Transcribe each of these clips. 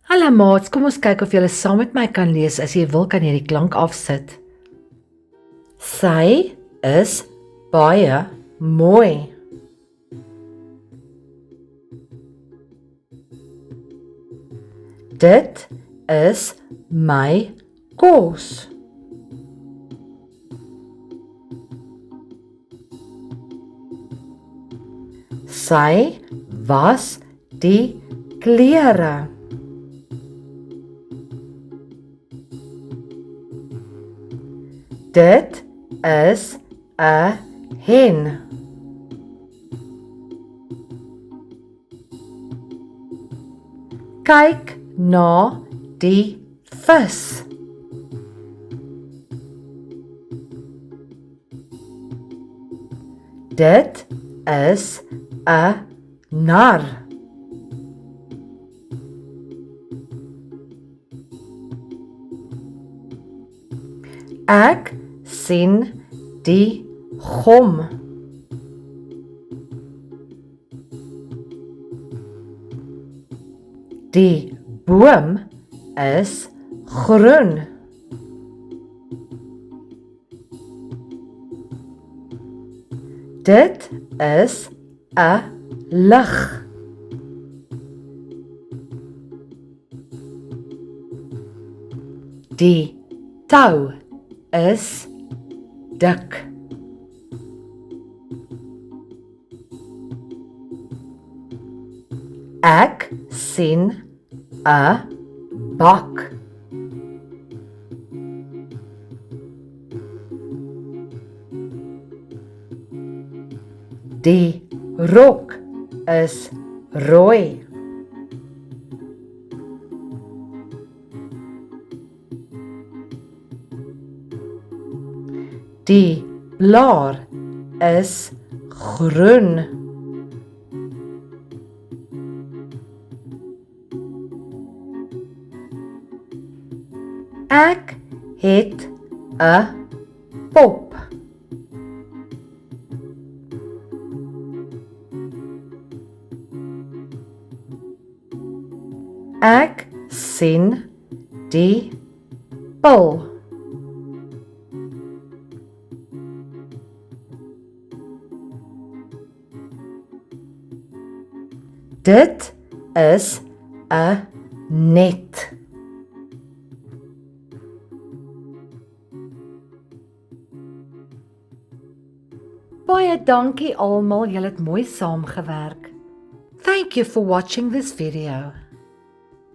Hallo maats, kom ons kyk of julle saam met my kan lees. As jy wil, kan jy die klank afsit. Sy is baie mooi. Dit is my kos. Sy was die klere. Dit is 'n hen. Kyk na die vis. Dit is 'n nar. Ek sien die gom. Die boom is groen. Dit is 'n lig. Die tou is dik. Ek sien 'n bak. Die rok is rooi. Die blaar is groen. Ek het 'n pop. Ek sien die pil. Dit is 'n net. Baie dankie almal, julle het mooi saamgewerk. Thank you for watching this video.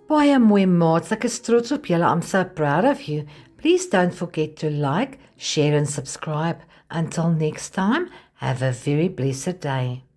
Baie mooi maats, ek is trots op julle. I'm so proud of you. Please don't forget to like, share and subscribe. Until next time, have a very blessed day.